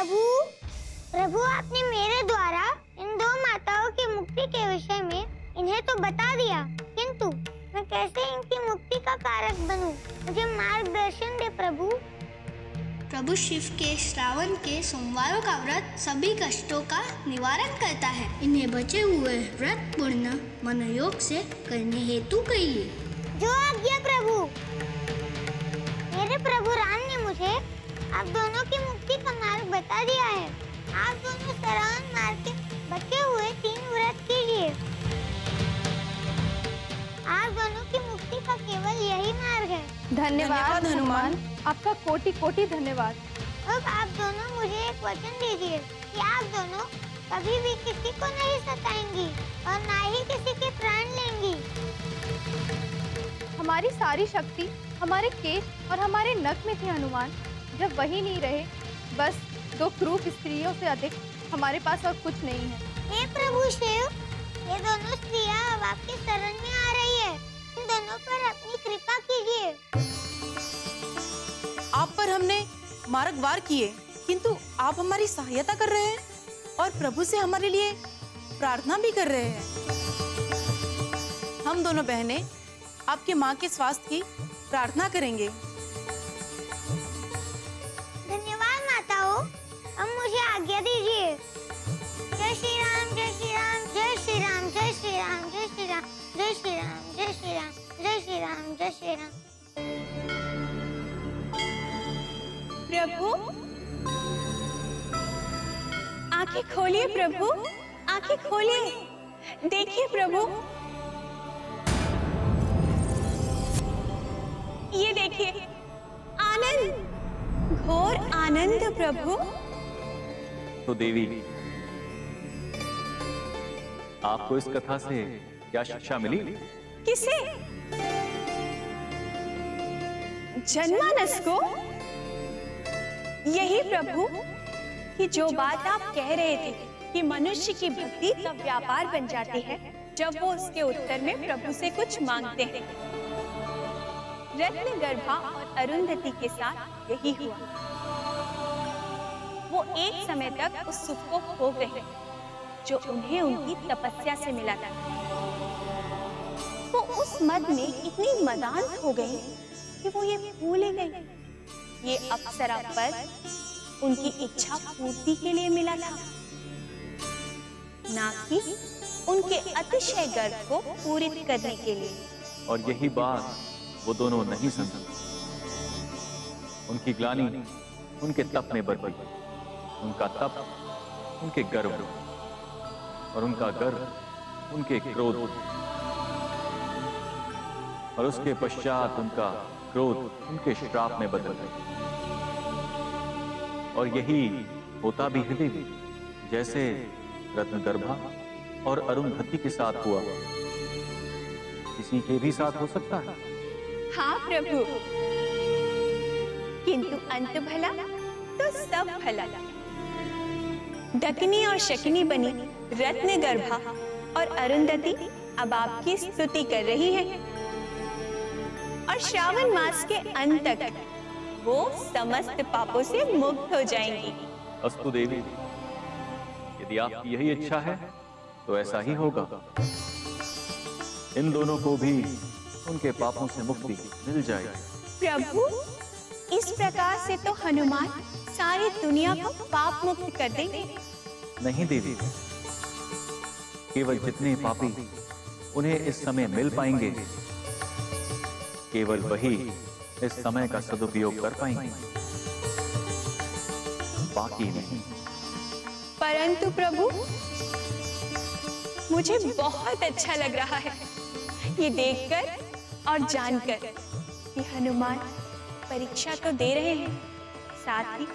प्रभु, प्रभु आपने मेरे द्वारा इन दो माताओं की मुक्ति के विषय में इन्हें तो बता दिया, किंतु मैं कैसे इनकी मुक्ति का कारक बनूं? मुझे मार्गदर्शन दे प्रभु। प्रभु शिव के श्रावण के सोमवारों का व्रत सभी कष्टों का निवारण करता है। इन्हें बचे हुए व्रत पूर्ण मनोयोग से करने हेतु कहिए। जो आज्ञा प्रभु। मेरे प्रभु राम ने मुझे आप दोनों की मुक्ति का मार्ग बता दिया है। आप दोनों श्रावण मार्ग के बचे हुए 3 व्रत कीजिए। आप दोनों की मुक्ति का केवल यही मार्ग है। धन्यवाद हनुमान, आपका कोटि कोटि धन्यवाद। अब आप दोनों मुझे एक वचन दीजिए कि आप दोनों कभी भी किसी को नहीं सताएंगी और ना ही किसी के प्राण लेंगी। हमारी सारी शक्ति हमारे केश और हमारे नख में थी हनुमान। जब वही नहीं रहे, बस 2 क्रूर स्त्रियों से अधिक हमारे पास और कुछ नहीं है। हे प्रभु शिव, ये दोनों स्त्रियां अब आपके शरण में आ रही है। इन दोनों पर अपनी कृपा कीजिए। आप पर हमने मार्ग वार किए, किंतु आप हमारी सहायता कर रहे हैं और प्रभु से हमारे लिए प्रार्थना भी कर रहे हैं। हम दोनों बहनें आपके माँ के स्वास्थ्य की प्रार्थना करेंगे। धन्यवाद माताओं, अब मुझे आज्ञा दीजिए। जय श्री राम, जय श्री राम, जय श्री राम, जय श्री राम, जय श्री राम, जय श्री राम, जय श्री राम, जय श्री राम, जय श्री राम। प्रभु, आंखें खोलिए प्रभु, आंखें खोलिए। देखिए प्रभु, ये देखिए, आनंद, घोर आनंद प्रभु। तो देवी, आपको इस कथा से क्या शिक्षा मिली? किसे? जनमानस को? यही प्रभु कि जो बात आप कह रहे थे कि मनुष्य की भक्ति तब व्यापार बन जाती है जब वो उसके उत्तर में प्रभु से कुछ मांगते हैं। रत्नगर्भा और अरुंधति के साथ यही हुआ। वो एक समय तक उस सुख को खो गए जो उन्हें उनकी तपस्या से मिला था। वो उस मद में इतनी मदान हो गए कि वो ये भूल ही गए ये अप्सरा पर उनकी इच्छा पूर्ति के लिए मिला था, ना कि उनके अतिशय गर्व को पूरित करने के लिए। और यही बात वो दोनों नहीं समझे। उनकी ग्लानि उनके तप में बरपी, उनका तप उनके गर्व और उनका गर्व उनके क्रोध, और उसके पश्चात उनका क्रोध उनके श्राप में बदल गए। और यही होता भी है देवी, जैसे रत्नगर्भा और अरुंधति के साथ हुआ, किसी के भी साथ हो सकता है। हाँ प्रभु, किंतु अंत भला तो सब भला। डकनी और शकिनी बनी रत्नगर्भा और अरुंधति अब आपकी स्तुति कर रही है, और श्रावण मास के अंत तक वो समस्त पापों से मुक्त हो जाएंगी। अस्तु देवी, यदि आपकी यही इच्छा है तो ऐसा ही होगा। इन दोनों को भी उनके पापों से मुक्ति मिल जाएगी। प्रभु, इस प्रकार से तो हनुमान सारी दुनिया को पाप मुक्त कर देंगे। नहीं देवी, केवल जितने पापी उन्हें इस समय मिल पाएंगे, केवल वही इस समय का सदुपयोग कर पाएंगे, बाकी नहीं। परंतु प्रभु, मुझे बहुत अच्छा लग रहा है ये देखकर और जानकर कि हनुमान परीक्षा तो दे रहे हैं, साथ ही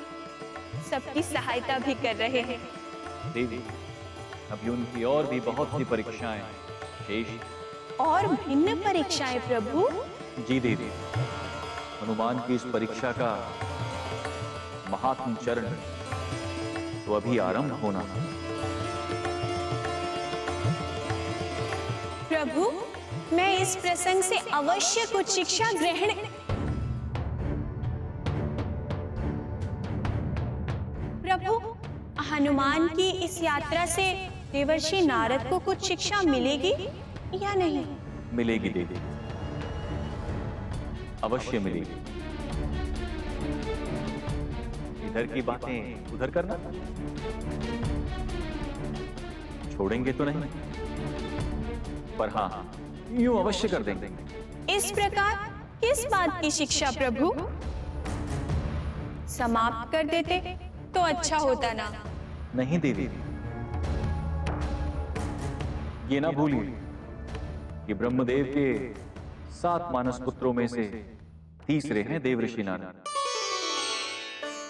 सबकी सहायता भी कर रहे हैं। देवी, अभी उनकी और भी बहुत सी परीक्षाएं शेष। और भिन्न परीक्षाएं प्रभु? जी देवी, हनुमान की इस परीक्षा का महात्म चरण तो अभी आरंभ होना है। प्रभु, मैं इस प्रसंग से अवश्य कुछ शिक्षा ग्रहण। प्रभु, हनुमान की इस यात्रा से देवर्षि नारद को कुछ शिक्षा मिलेगी या नहीं? मिलेगी देवी, अवश्य मिलेगी। इधर की बातें उधर करना, छोड़ेंगे तो नहीं, पर हाँ यूं अवश्य कर देंगे। इस प्रकार किस बात की शिक्षा प्रभु? समाप्त कर देते तो अच्छा होता ना। नहीं देवी, ये ना भूलिए कि ब्रह्मदेव के 7 मानस पुत्रों में से तीसरे हैं देवर्षि नारद,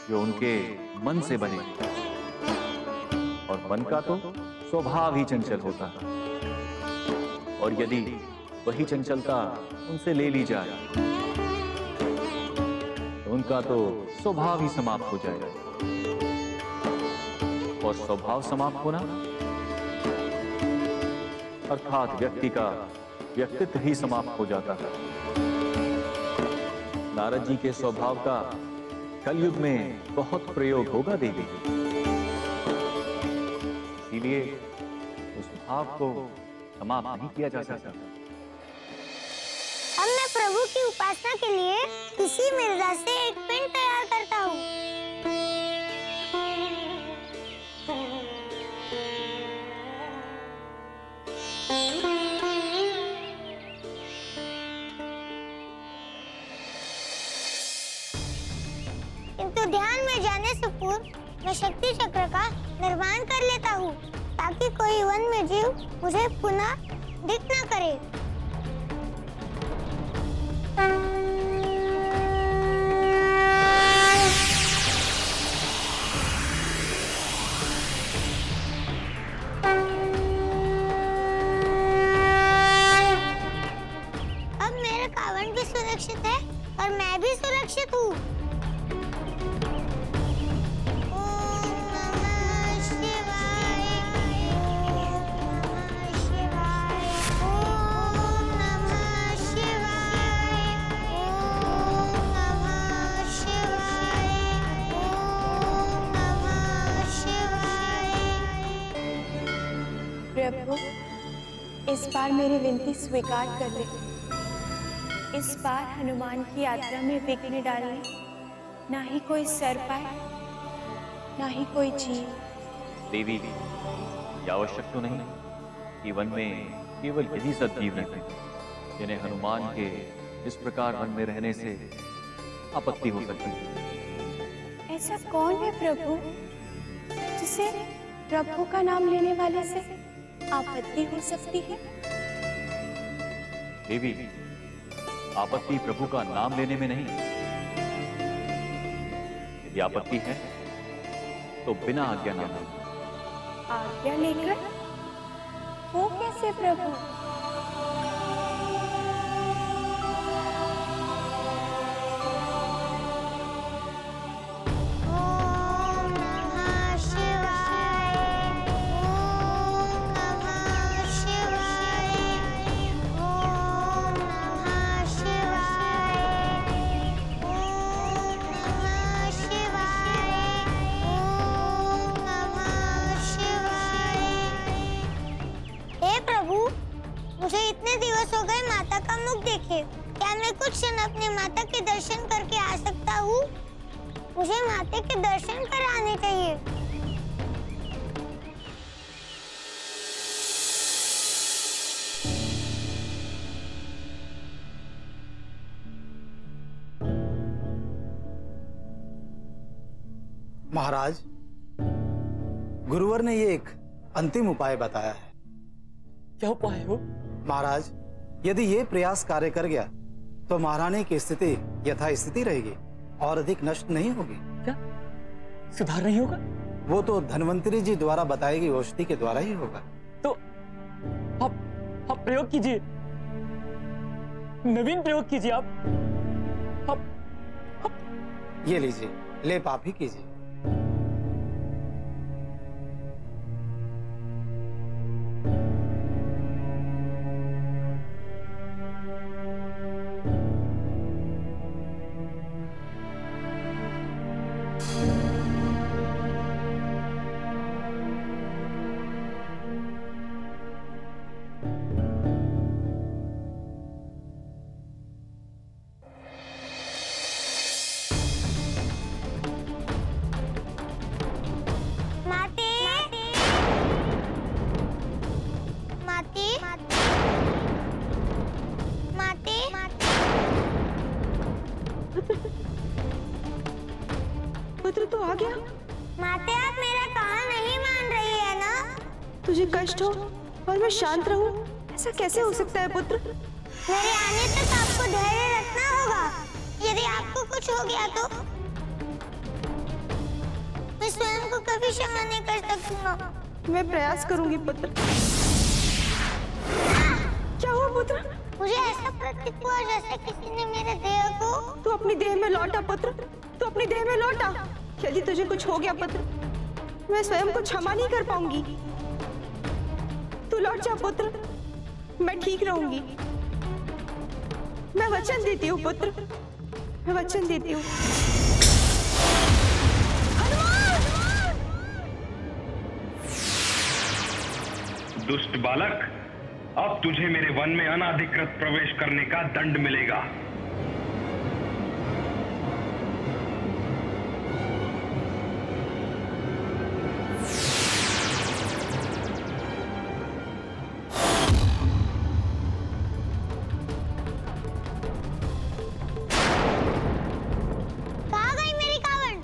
जो उनके मन से बने, और मन का तो स्वभाव ही चंचल होता है, और यदि वही चंचलता उनसे ले ली जाए तो उनका तो स्वभाव ही समाप्त हो जाएगा, और स्वभाव समाप्त होना अर्थात व्यक्ति का व्यक्तित्व ही समाप्त हो जाता है। नारद जी के स्वभाव का कलयुग में बहुत प्रयोग होगा देवी, इसीलिए उस भाव को समाप्त नहीं किया जा सकता। अब मैं प्रभु की उपासना के लिए किसी मृदा से एक पिंड तैयार करता हूँ। किंतु ध्यान में जाने से पूर्व मैं शक्ति चक्र का निर्माण कर लेता हूँ, ताकि कोई वन में जीव मुझे पुनः दिख न करे। अब मेरा कावड़ भी सुरक्षित है और मैं भी सुरक्षित हूँ। प्रभु, इस बार मेरी विनती स्वीकार कर ले। इस बार हनुमान की यात्रा में विघ्न डालने ना ही कोई सर पाए, ना ही कोई जीव। देवी, यह आवश्यक तो नहीं कि वन में केवल यही सजीव रहते जिन्हें हनुमान के इस प्रकार वन में रहने से आपत्ति हो सकती है। ऐसा कौन है प्रभु जिसे प्रभु का नाम लेने वाले से आपत्ति हो सकती है? देवी, आपत्ति प्रभु का नाम लेने में नहीं, यदि आपत्ति है तो बिना आज्ञा ना लें। आज्ञा लेकर? वो कैसे प्रभु? मुझे इतने दिवस हो गए माता का मुख देखे। क्या मैं कुछ क्षण अपने माता के दर्शन करके आ सकता हूँ? मुझे माता के दर्शन कराने चाहिए। महाराज, गुरुवर ने ये एक अंतिम उपाय बताया है। क्या उपाय हो? महाराज, यदि ये प्रयास कार्य कर गया तो महारानी की स्थिति यथास्थिति रहेगी और अधिक नष्ट नहीं होगी। क्या सुधार नहीं होगा? वो तो धन्वंतरी जी द्वारा बताई गई औषधि के द्वारा ही होगा। तो आप प्रयोग कीजिए, नवीन प्रयोग कीजिए। आप ये लीजिए, लेप आप ही कीजिए। पुत्र तू आ गया। माते आप मेरा कहा नहीं मान रही है ना? तुझे कष्ट हो और मैं शांत रहूं, ऐसा कैसे हो सकता है पुत्र? मेरे आने तक आपको धैर्य रखना होगा। यदि आपको कुछ हो गया तो मैं स्वयं को कभी क्षमा नहीं कर सकूंगा। मैं प्रयास करूंगी पुत्र। क्या हुआ पुत्र? मुझे ऐसा प्रतीत हुआ जैसे किसी ने मेरे देह को। तू अपनी देह में लौटा पुत्र, तू अपनी देह में लौटा। यदि तुझे कुछ हो गया पुत्र, मैं स्वयं को क्षमा नहीं कर पाऊंगी। तू लौट जा पुत्र, मैं ठीक रहूंगी। मैं वचन देती हूँ पुत्र, मैं वचन देती हूँ। दुष्ट बालक, अब तुझे मेरे वन में अनाधिकृत प्रवेश करने का दंड मिलेगा। कहाँ गई मेरी कावड़?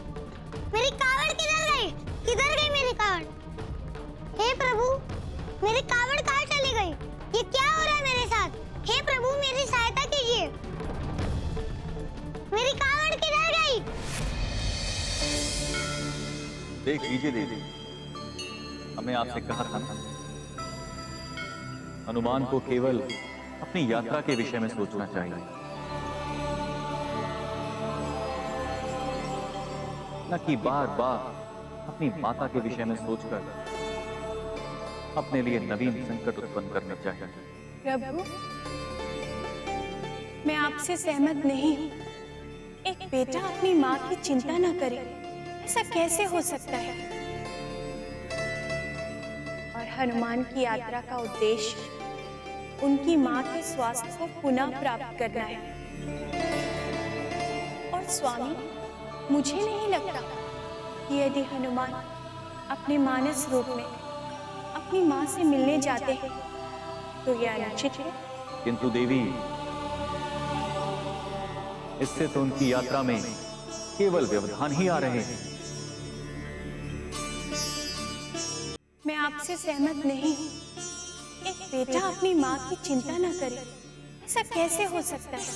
मेरी कावड़ किधर गई? किधर गई मेरी कावड़? हे प्रभु, मेरी कावड़ कहाँ चली गई? ये क्या हो रहा है मेरे साथ? हे प्रभु, मेरी सहायता कीजिए। मेरी कावड़ किधर गई? देख लीजिए देवी, हमें आपसे कहा था ना, हनुमान को केवल अपनी यात्रा के विषय में सोचना चाहिए, न कि बार बार अपनी माता के विषय में सोचकर अपने लिए नवीन संकट उत्पन्न करने चाहिए। प्रभु, मैं आपसे सहमत नहीं। एक बेटा अपनी माँ की चिंता न करे, ऐसा कैसे हो सकता है? और हनुमान की यात्रा का उद्देश्य उनकी माँ के स्वास्थ्य को पुनः प्राप्त करना है। और स्वामी, मुझे नहीं लगता कि यदि हनुमान अपने मानस रूप में अपनी माँ से मिलने जाते हैं तो यह अनुचित है। किंतु देवी, इससे तो उनकी यात्रा में केवल व्यवधान ही आ रहे हैं। मैं आपसे सहमत नहीं। एक बेटा अपनी माँ की चिंता न करे, ऐसा कैसे हो सकता है?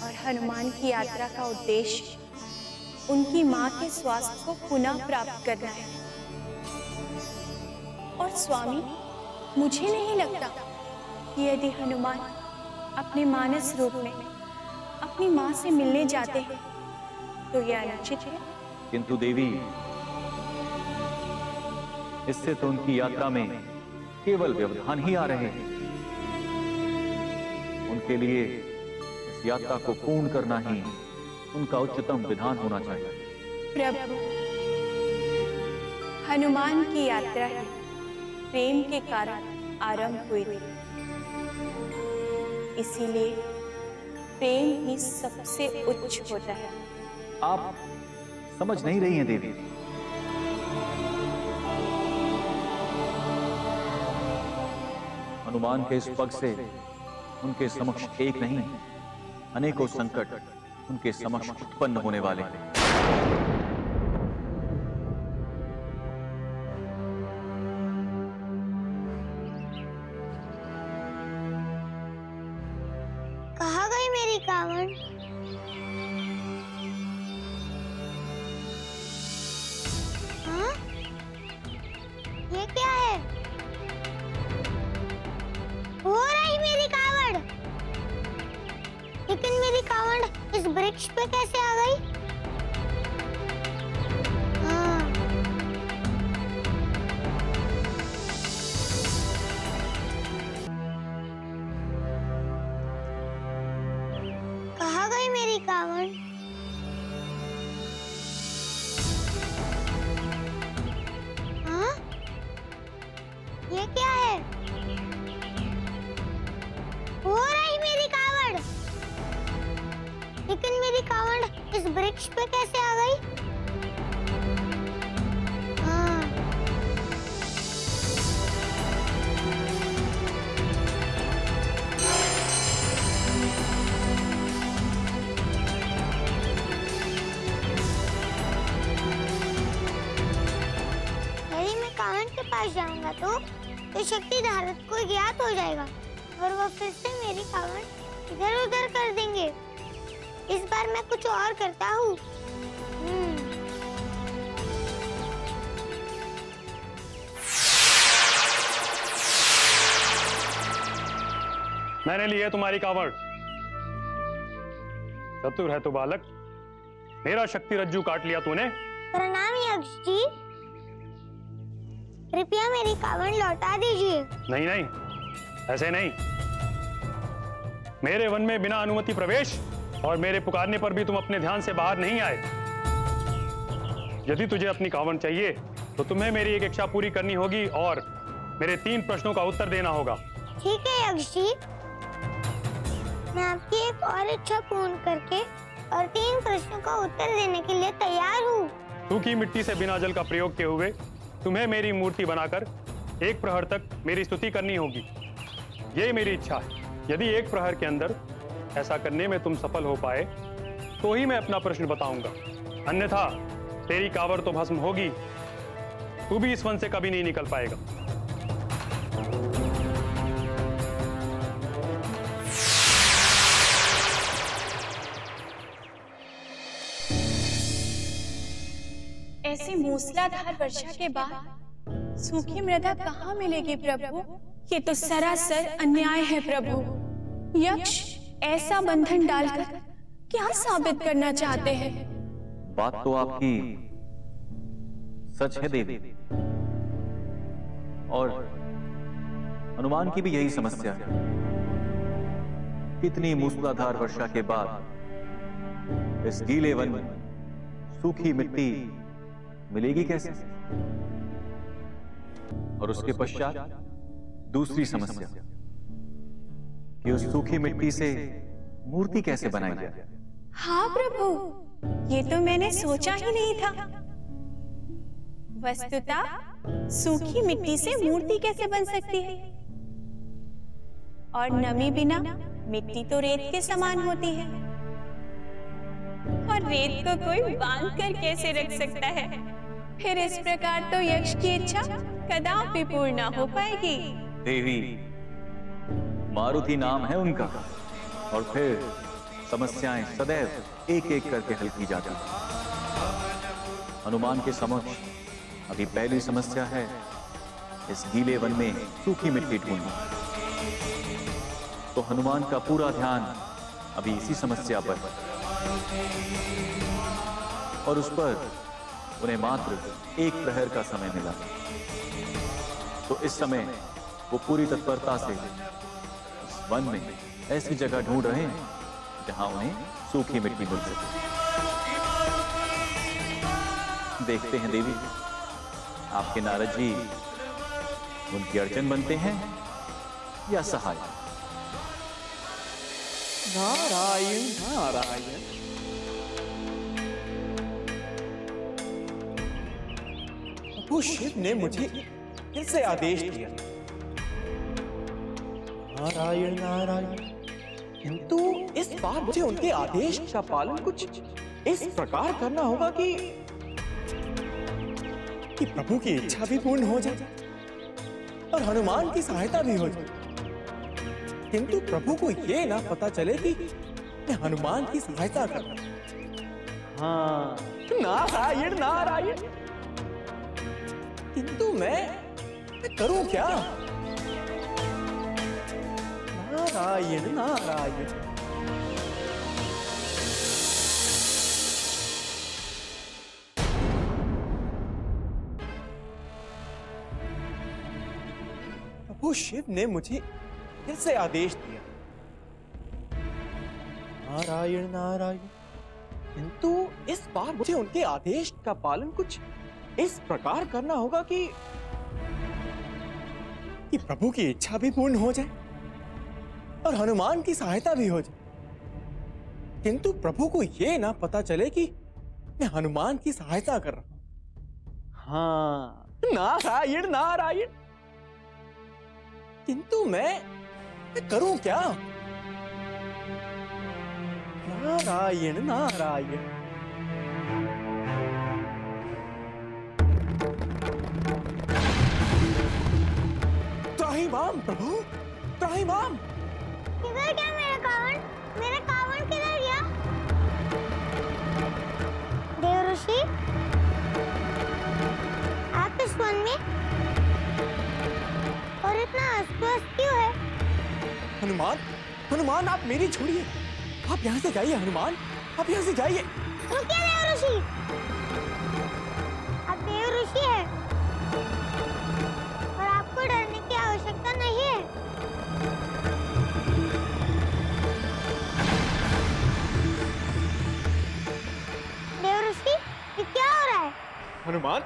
और हनुमान की यात्रा का उद्देश्य उनकी माँ के स्वास्थ्य को पुनः प्राप्त करना है। और स्वामी, मुझे नहीं लगता कि यदि हनुमान अपने मानस रूप में अपनी माँ से मिलने जाते हैं तो यह अनुचित है। किंतु देवी, इससे तो उनकी यात्रा में केवल व्यवधान ही आ रहे हैं। उनके लिए इस यात्रा को पूर्ण करना ही उनका उच्चतम विधान होना चाहिए। प्रभु, हनुमान की यात्रा ही प्रेम के कारण आरंभ हुई थी, इसीलिए प्रेम ही सबसे उच्च होता है। आप समझ नहीं रही हैं देवी। हनुमान के इस पग से उनके समक्ष एक नहीं, अनेकों संकट उनके समक्ष उत्पन्न होने वाले हैं। कहाँ गई मेरी कावड़? हाँ? ये क्या है? हो रही मेरी कावड़, लेकिन मेरी कावड़ इस वृक्ष पे कैसे आ गई? हाँ। कहाँ गई मेरी कावड़? हाँ? ये क्या है? हो रही मेरी कावड़, लेकिन मेरी कावड़ इस वृक्ष पे कैसे आ गई? हाँ। पास जाऊंगा तो शक्ति धारक को ज्ञात हो जाएगा और वो फिर से मेरी कावड़ इधर उधर कर देंगे। इस बार मैं कुछ और करता हूँ। मैंने ली है तुम्हारी कावड़। चतुर है तो बालक, मेरा शक्ति रज्जू काट लिया तूने। प्रणाम यक्ष जी, कृपया मेरी कावड़ लौटा दीजिए। नहीं नहीं, ऐसे नहीं। मेरे वन में बिना अनुमति प्रवेश और मेरे पुकारने पर भी तुम अपने ध्यान से बाहर नहीं आए। यदि तुझे अपनी कावड़ चाहिए तो तुम्हें मेरी एक इच्छा पूरी करनी होगी और मेरे 3 प्रश्नों का उत्तर देना होगा। ठीक है यक्ष जी, मैं आपकी एक और इच्छा पूर्ण करके और 3 प्रश्नों का उत्तर देने के लिए तैयार हूँ। सूखी मिट्टी से बिना जल का प्रयोग किए हुए तुम्हें मेरी मूर्ति बनाकर 1 प्रहर तक मेरी स्तुति करनी होगी। ये मेरी इच्छा है। यदि 1 प्रहर के अंदर ऐसा करने में तुम सफल हो पाए तो ही मैं अपना प्रश्न बताऊंगा, अन्यथा तेरी कावड़ तो भस्म होगी। तू भी इस वन से कभी नहीं निकल पाएगा। ऐसी मूसलाधार वर्षा के बाद सूखी मृदा कहाँ मिलेगी प्रभु? ये तो सरासर अन्याय है प्रभु। यक्ष ऐसा बंधन डालकर क्या साबित करना चाहते हैं? बात तो आपकी सच है देवी, और हनुमान की भी यही समस्या है। कितनी मूसलाधार वर्षा के बाद इस गीले वन में सूखी मिट्टी मिलेगी कैसे? और उसके पश्चात दूसरी समस्या कि उस सूखी मिट्टी से मूर्ति कैसे बनाई जाए। हाँ प्रभु, ये तो मैंने सोचा ही नहीं था। वस्तुतः सूखी मिट्टी से मूर्ति कैसे बन सकती है? और नमी बिना मिट्टी तो रेत के समान होती है, और रेत को कोई बांध कर कैसे रख सकता है? फिर इस प्रकार तो यक्ष की इच्छा कदापि पूर्ण न हो पाएगी। देवी, मारुति नाम है उनका, और फिर समस्याएं सदैव एक एक करके हल की जाती हैं। हनुमान के समक्ष अभी पहली समस्या है इस गीले वन में सूखी मिट्टी ढूंढना। तो हनुमान का पूरा ध्यान अभी इसी समस्या पर है, और उस पर उन्हें मात्र 1 प्रहर का समय मिला। तो इस समय वो पूरी तत्परता से इस वन में ऐसी जगह ढूंढ रहे हैं जहां उन्हें सूखी मिट्टी मिल सके। देखते हैं देवी, आपके नारद जी उनकी अर्चन बनते हैं या सहाय? नारायण नारायण। प्रभु शिव ने मुझे फिर से आदेश दिया, नारायण नारायण, किंतु इस बार मुझे उनके आदेश का पालन कुछ इस प्रकार करना होगा कि प्रभु की इच्छा भी पूर्ण हो जाए और हनुमान की सहायता भी हो जाए। किंतु प्रभु को यह ना पता चले कि मैं हनुमान की सहायता कर रहा हूं। हाँ, नारायण नारायण, किंतु मैं करूं क्या? नारायण नारायण। प्रभु शिव ने मुझे फिर से आदेश दिया, नारायण नारायण, किंतु इस बार मुझे उनके आदेश का पालन कुछ इस प्रकार करना होगा कि प्रभु की इच्छा भी पूर्ण हो जाए और हनुमान की सहायता भी हो जाए। किंतु प्रभु को यह ना पता चले कि मैं हनुमान की सहायता कर रहा हूं। हाँ, नारायण नारायण, किंतु मैं करूं क्या? नारायण नारायण। त्राहिमाम प्रभु, त्राहिमाम। किधर गया मेरा कावड़? मेरा कावड़ किधर गया? देव ऋषि, आप इस वन में और इतना अस्वस्थ क्यों है? हनुमान, हनुमान आप मेरी छोड़िए, आप यहाँ से जाइए हनुमान, आप यहाँ से जाइए। रुकिए देव ऋषि, आप देव ऋषि हैं और आपको डरने की आवश्यकता नहीं है। देव ऋषि, ये क्या हो रहा है? हनुमान,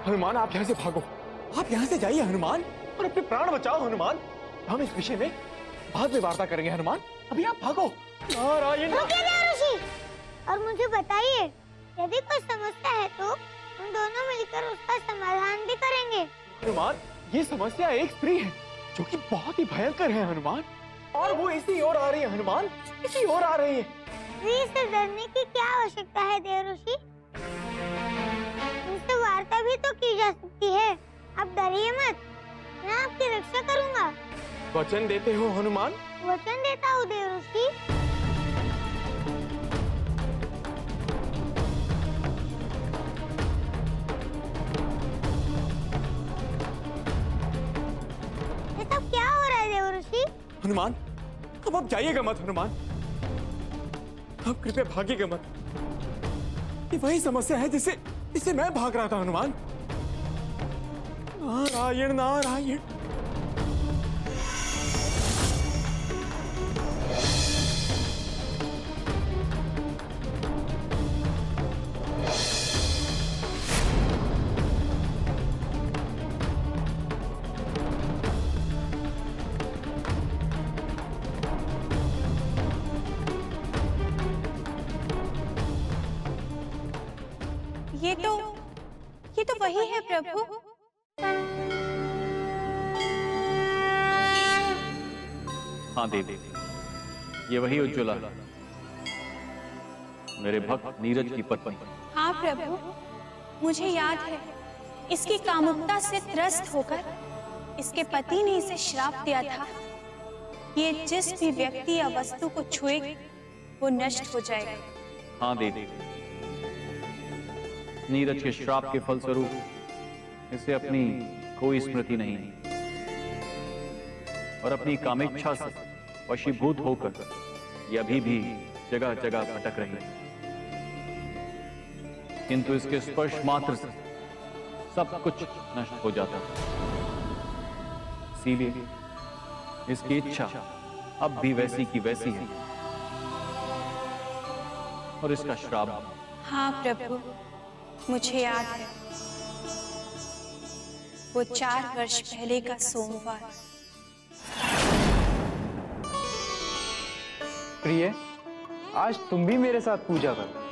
हनुमान आप यहाँ से भागो, आप यहाँ से जाइए हनुमान और अपने प्राण बचाओ हनुमान। हम इस विषय में बाद में वार्ता करेंगे हनुमान, अभी आप भागो। नारायण। रुकिए देव ऋषि, और मुझे बताइए, यदि कोई समस्या है तो हम दोनों मिलकर उसका समाधान भी करेंगे। हनुमान, ये समस्या एक स्त्री है जो कि बहुत ही भयंकर है हनुमान, और वो इसी ओर आ रही है हनुमान, इसी ओर आ रही है। स्त्री से डरने की क्या आवश्यकता है देव ऋषि? उनसे वार्ता भी तो की जा सकती है। आप डरिए मत, मैं आपकी रक्षा करूंगा। वचन देते हो हनुमान? वचन देता हूँ देव ऋषि। ये सब क्या हो रहा है देव ऋषि? हनुमान, अब आप जाइएगा मत हनुमान, आप कृपया भागिएगा मत। ये वही समस्या है जिससे मैं भाग रहा था हनुमान। नारायण नारायण। ये तो वही है प्रभु। हाँ देवी, ये वही उज्ज्वला, मेरे भक्त नीरज की पत्नी। हाँ प्रभु, मुझे याद है। इसकी कामुकता से त्रस्त होकर इसके पति ने इसे श्राप दिया था, ये जिस भी व्यक्ति या वस्तु को छुए वो नष्ट हो जाएगा। हाँ देवी, नीरज के श्राप के फलस्वरूप इसे अपनी कोई स्मृति नहीं और अपनी कामेच्छा से वशीभूत होकर यह अभी भी जगह जगह भटक रही है, किंतु इसके स्पर्श मात्र से सब कुछ नष्ट हो जाता है। इसीलिए इसकी इच्छा अब भी वैसी की वैसी है और इसका श्राप। हाँ प्रभु, मुझे याद है, वो 4 वर्ष पहले का सोमवार। प्रिय, आज तुम भी मेरे साथ पूजा कर।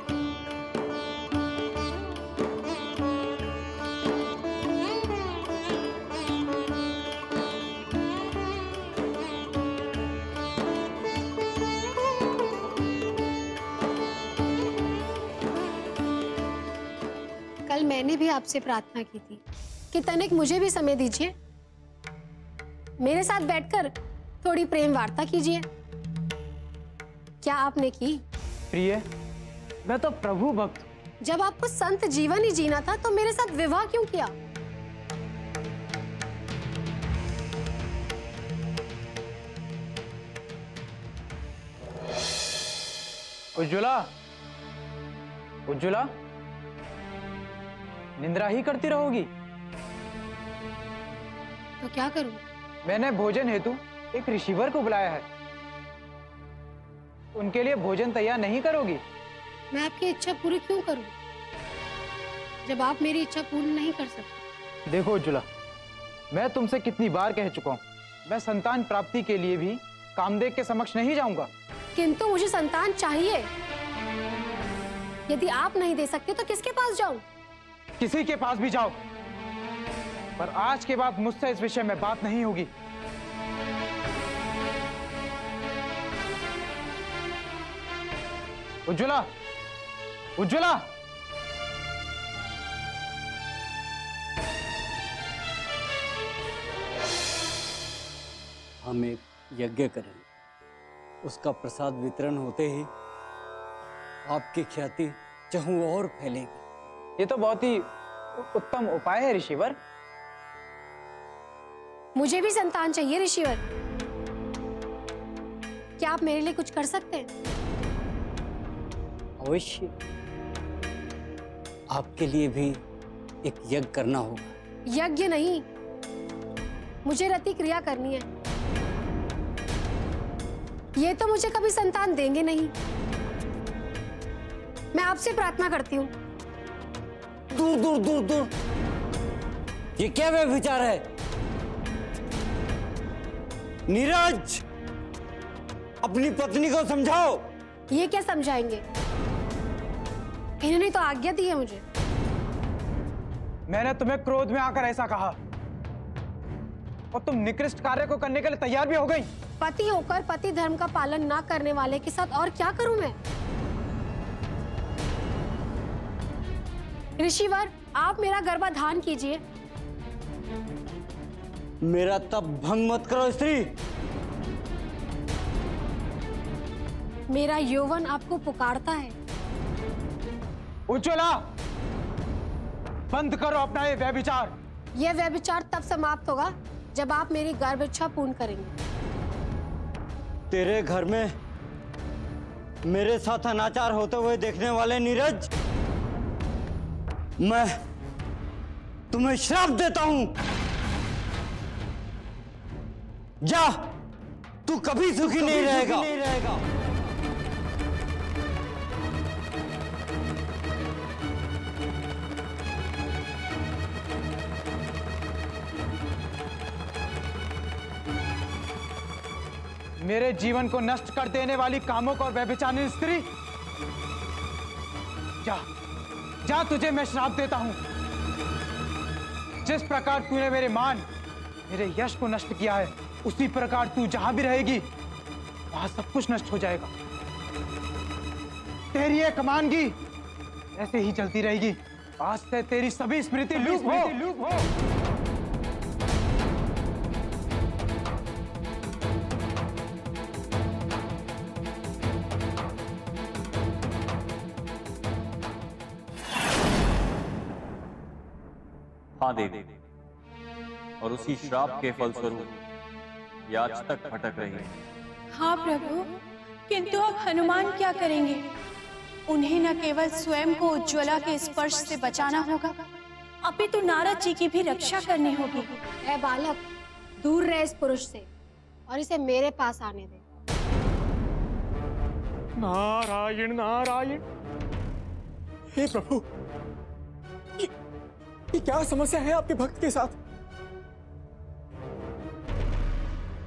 कल मैंने भी आपसे प्रार्थना की थी कि तनिक मुझे भी समय दीजिए, मेरे साथ बैठकर थोड़ी प्रेम वार्ता कीजिए। क्या आपने की? प्रिय, मैं तो प्रभु भक्त हूं। जब आपको संत जीवन ही जीना था तो मेरे साथ विवाह क्यों किया? उज्ज्वला, उज्ज्वला, निंद्रा ही करती रहोगी? तो क्या करूं? मैंने भोजन हेतु एक ऋषिवर को बुलाया है, उनके लिए भोजन तैयार नहीं करोगी? मैं आपकी इच्छा पूरी क्यों करूं, जब आप मेरी इच्छा पूर्ण नहीं कर सकते? देखो उज्ज्वला, मैं तुमसे कितनी बार कह चुका हूं, मैं संतान प्राप्ति के लिए भी कामदेव के समक्ष नहीं जाऊंगा। किंतु मुझे संतान चाहिए। यदि आप नहीं दे सकते तो किसके पास जाऊं? किसी के पास भी जाओ, पर आज के बाद मुझसे इस विषय में बात नहीं होगी। उज्ज्वला, उज्ज्वला, हम एक यज्ञ करेंगे। उसका प्रसाद वितरण होते ही आपकी ख्याति चहुं ओर फैलेगी। ये तो बहुत ही उत्तम उपाय है ऋषिवर। मुझे भी संतान चाहिए ऋषिवर। क्या आप मेरे लिए कुछ कर सकते हैं? अवश्य, आपके लिए भी एक यज्ञ करना होगा। यज्ञ नहीं, मुझे रति क्रिया करनी है। ये तो मुझे कभी संतान देंगे नहीं। मैं आपसे प्रार्थना करती हूँ। दूर दूर दूर दूर, ये क्या व्यभिचार है? नीरज, अपनी पत्नी को समझाओ। ये क्या समझाएंगे? इन्होंने तो आज्ञा दी है मुझे। मैंने तुम्हें क्रोध में आकर ऐसा कहा और तुम निकृष्ट कार्य को करने के लिए तैयार भी हो गई। पति होकर पति धर्म का पालन ना करने वाले के साथ और क्या करूं मैं? ऋषिवर, आप मेरा गर्भाधान कीजिए। मेरा तप भंग मत करो स्त्री। मेरा यौवन आपको पुकारता है। उज्ज्वला, बंद करो अपना ये व्यभिचार। यह व्यभिचार तब समाप्त होगा जब आप मेरी गर्भ इच्छा पूर्ण करेंगे। तेरे घर में मेरे साथ अनाचार होते हुए देखने वाले नीरज, मैं तुम्हें श्राप देता हूं। जा, तू कभी सुखी नहीं रहेगा। मेरे जीवन को नष्ट कर देने वाली कामुक और व्यभिचारिणी स्त्री, जा जा, तुझे मैं श्राप देता हूं। जिस प्रकार तूने मेरे मान, मेरे यश को नष्ट किया है, उसी प्रकार तू जहां भी रहेगी वहां सब कुछ नष्ट हो जाएगा। तेरी ये कमानगी ऐसे ही चलती रहेगी। आज से तेरी सभी स्मृति लूप हो। हाँ देवी, और उसी श्राप के फलस्वरूप ये आज तक भटक रही है। हाँ प्रभु, किंतु अब हनुमान क्या करेंगे? उन्हें न केवल स्वयं को उज्ज्वला के स्पर्श से बचाना होगा, अपितु नारद जी की भी रक्षा करनी होगी। ऐ बालक, दूर रहे इस पुरुष से और इसे मेरे पास आने दे। नारायण नारायण। हे प्रभु, ये क्या समस्या है आपके भक्त के साथ?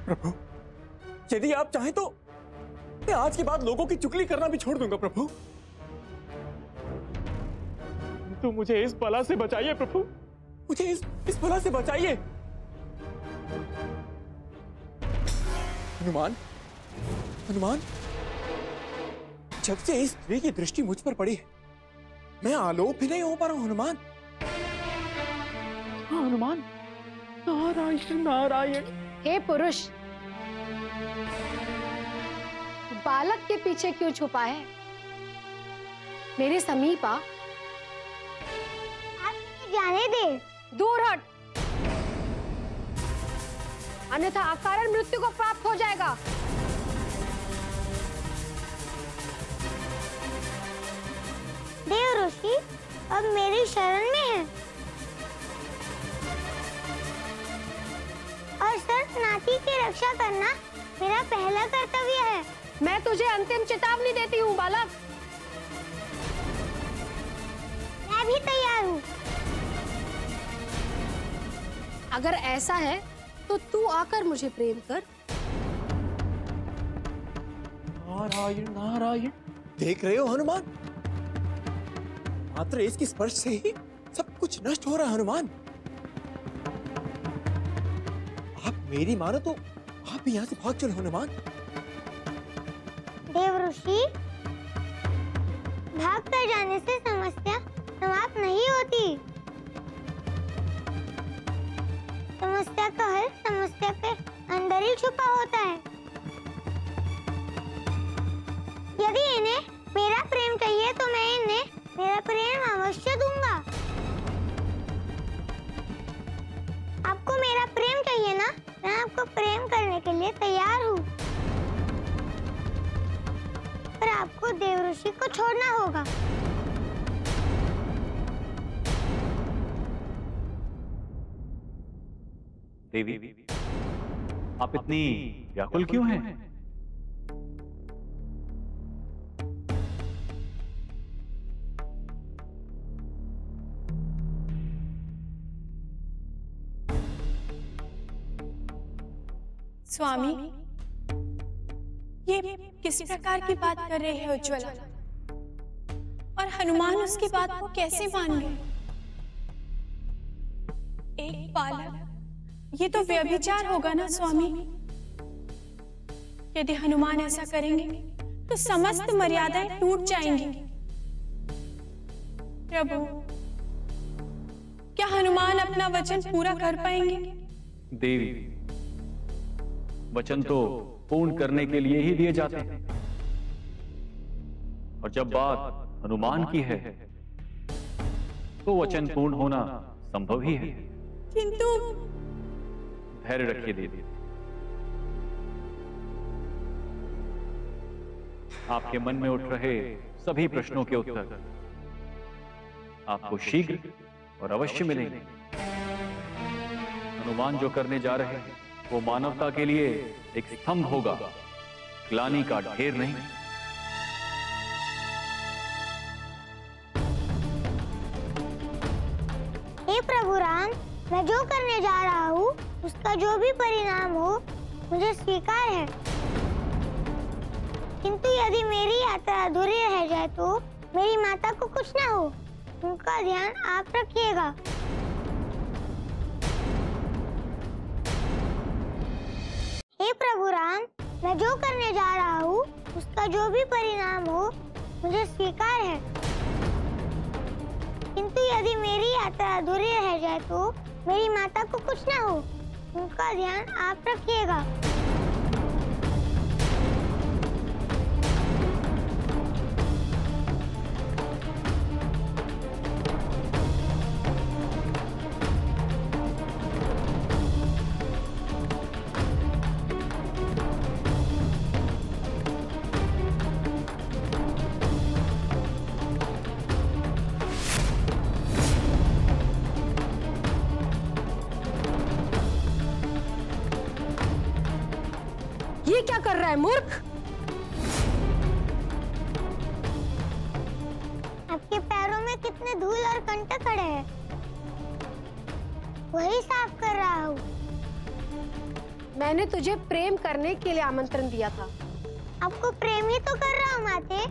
प्रभु, यदि आप चाहें तो मैं आज के बाद लोगों की चुगली करना भी छोड़ दूंगा प्रभु। तो मुझे इस बला से बचाइए प्रभु, मुझे इस बला से बचाइए। हनुमान, हनुमान, जब से इस स्त्री की दृष्टि मुझ पर पड़ी है, मैं आलोक भी नहीं हो पा रहा हूं हनुमान। हाँ हनुमान, नारायण नारायण। हे पुरुष, बालक के पीछे क्यों छुपा है? मेरे समीप आ। जाने दे। दूर हट, अन्यथा अकारण मृत्यु को प्राप्त हो जाएगा। देव ऋषि अब मेरी शरण में है और सर नाती की रक्षा करना मेरा पहला कर्तव्य है। मैं तुझे अंतिम चेतावनी देती हूँ बालक। मैं भी तैयार हूँ। अगर ऐसा है तो तू आकर मुझे प्रेम कर। नारायण नारायण। देख रहे हो हनुमान, मात्र इसकी स्पर्श से ही सब कुछ नष्ट हो रहा है हनुमान। आप मेरी मानो तो आप भी यहाँ से भाग चलो हनुमान। देव ऋषि, भाग कर जाने से समस्या समाप्त नहीं होती। समस्या का हल समस्या के अंदर ही छुपा प्रेम अवश्य दूंगा। आपको मेरा प्रेम चाहिए ना? मैं आपको प्रेम करने के लिए तैयार हूँ, पर आपको देवऋषि को छोड़ना होगा। देवी, आप इतनी व्याकुल क्यों हैं? स्वामी, ये किस प्रकार की बात कर रहे हैं उज्ज्वला? और हनुमान उसकी बात को कैसे मान गए? एक बालक, ये तो व्यभिचार होगा ना स्वामी? यदि हनुमान ऐसा करेंगे तो समस्त मर्यादाएं टूट जाएंगी। प्रभु, क्या हनुमान अपना वचन पूरा कर पाएंगे? देवी, वचन तो पूर्ण करने के लिए ही दिए जाते हैं, और जब बात हनुमान की है तो वचन पूर्ण होना संभव ही है। किंतु धैर्य रखिए देवी, आपके मन में उठ रहे सभी प्रश्नों के उत्तर आपको शीघ्र और अवश्य मिलेंगे। हनुमान जो करने जा रहे हैं वो मानवता के लिए एक स्तंभ होगा, ग्लानि का ढेर नहीं। हे प्रभु राम, मैं जो करने जा रहा हूँ उसका जो भी परिणाम हो मुझे स्वीकार है, किंतु यदि मेरी यात्रा अधूरी रह जाए तो मेरी माता को कुछ ना हो, उनका ध्यान आप रखिएगा। हे प्रभु राम, मैं जो करने जा रहा हूँ उसका जो भी परिणाम हो मुझे स्वीकार है, किंतु यदि मेरी यात्रा अधूरी रह जाए तो मेरी माता को कुछ ना हो, उनका ध्यान आप रखिएगा। ये क्या कर रहा है मूर्ख? आपके पैरों में कितने धूल और कंटक खड़े हैं, वही साफ कर रहा हूँ। मैंने तुझे प्रेम करने के लिए आमंत्रण दिया था। आपको प्रेम ही तो कर रहा हूँ माते।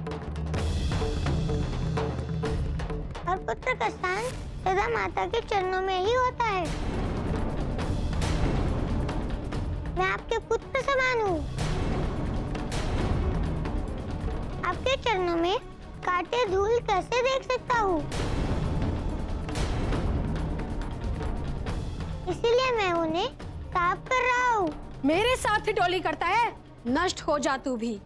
और पुत्र का स्थान सदा माता के चरणों में ही होता है। मैं आपके पुत्र समान हूँ। आपके चरणों में कांटे धूल कैसे देख सकता हूँ? इसीलिए मैं उन्हें साफ कर रहा हूँ। मेरे साथ ही टोली करता है, नष्ट हो जा तू भी।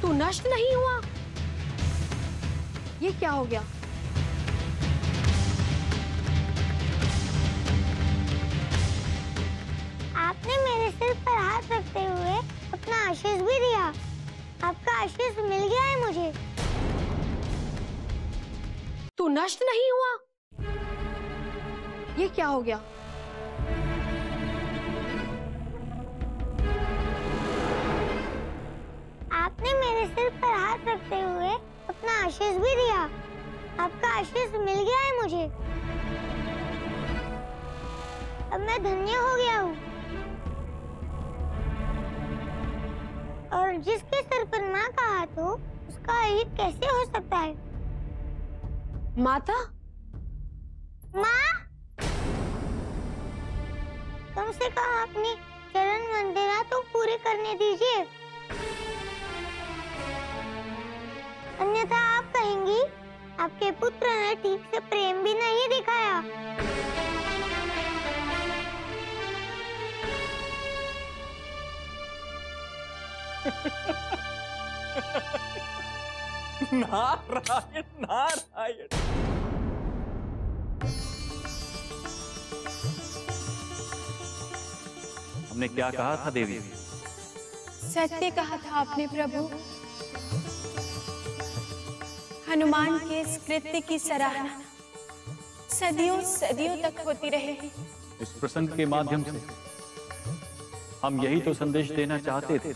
तू नष्ट नहीं हुआ? ये क्या हो गया? आपने मेरे सिर पर हाथ रखते हुए अपना आशीष भी दिया। आपका आशीष मिल गया है मुझे। तू नष्ट नहीं हुआ? ये क्या हो गया? आपने मेरे सिर पर हाथ रखते हुए अपना आशीष भी दिया। आपका आशीष मिल गया है मुझे। अब मैं धन्य हो गया हूँ। और जिसके सिर पर माँ का हाथ हो उसका अहित कैसे हो सकता है? माता? माँ, कम से कम अपनी चरण वंदना तो पूरी करने दीजिए, अन्यथा आप कहेंगी आपके पुत्र ने ठीक से प्रेम भी नहीं दिखाया। नारायण नारायण। हमने क्या कहा था देवी? सत्य कहा था आपने प्रभु। हनुमान के इस कृत्य की सराहना सदियों सदियों तक होती रहेगी। इस प्रसंग के माध्यम से हम यही तो संदेश देना चाहते थे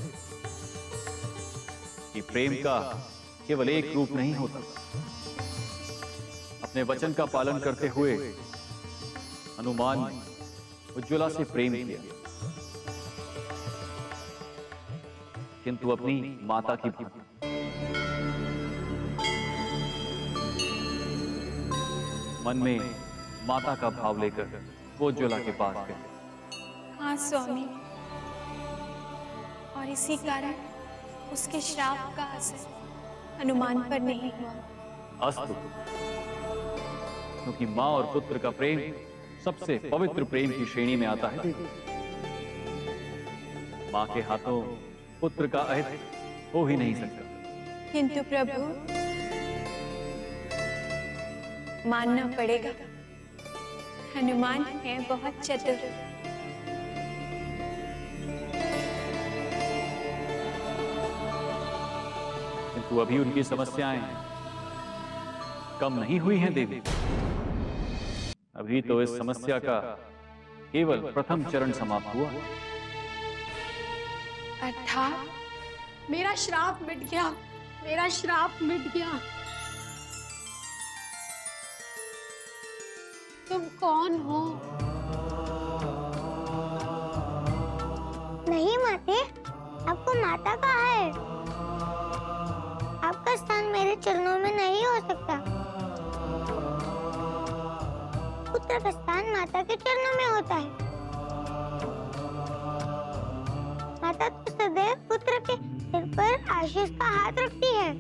कि प्रेम का केवल एक रूप नहीं होता। अपने वचन का पालन करते हुए हनुमान उज्ज्वला से प्रेम किया, किंतु अपनी माता की भांति। मन में माता का भाव लेकर वो उज्ज्वला के पास गए। हाँ स्वामी, और इसी कारण उसके श्राप का असर हनुमान पर नहीं हुआ। अस्तु, क्योंकि माँ और पुत्र का प्रेम सबसे पवित्र प्रेम की श्रेणी में आता है। माँ के हाथों पुत्र का अहित हो ही नहीं सकता। किंतु प्रभु, मानना पड़ेगा, हनुमान है बहुत चतुर। किंतु अभी उनकी समस्याएं कम नहीं हुई हैं देवी। अभी तो इस समस्या का केवल प्रथम चरण समाप्त हुआ। अर्थात मेरा श्राप मिट गया, मेरा श्राप मिट गया। तुम कौन हो? नहीं माते, आपको माता कहा है। आपका स्थान मेरे चरणों में नहीं हो सकता। पुत्र का स्थान माता के चरणों में होता है। माता तो सदैव पुत्र के सिर पर आशीष का हाथ रखती है।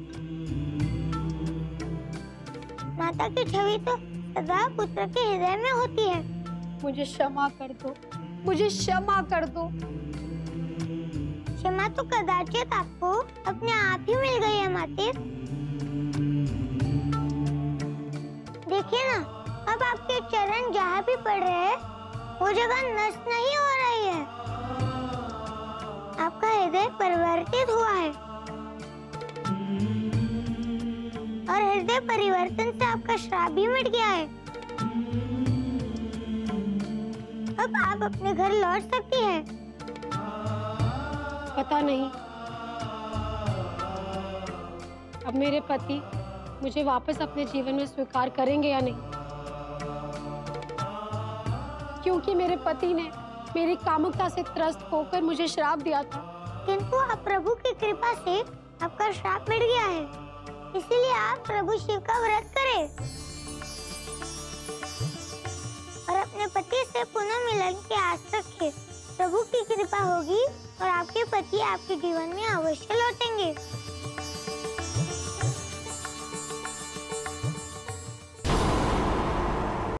माता की छवि तो सदा पुत्र के हृदय में होती है। मुझे क्षमा कर दो, मुझे क्षमा कर दो। क्षमा तो कदाचित आपको अपने आप ही मिल गई है माते। देखिए ना, अब आपके चरण जहाँ भी पड़ रहे हैं, वो जगह नष्ट नहीं हो रही है। आपका हृदय परिवर्तित हुआ है, और हृदय परिवर्तन से आपका श्राप भी मिट गया है। अब आप अपने घर लौट सकती हैं। पता नहीं अब मेरे पति मुझे वापस अपने जीवन में स्वीकार करेंगे या नहीं, क्योंकि मेरे पति ने मेरी कामुकता से त्रस्त होकर मुझे श्राप दिया था। किंतु आप प्रभु की कृपा से आपका श्राप मिट गया है, इसीलिए आप प्रभु शिव का व्रत करें और अपने पति से पुनः मिलन की आस रखें। प्रभु की कृपा होगी और आपके पति आपके जीवन में अवश्य लौटेंगे।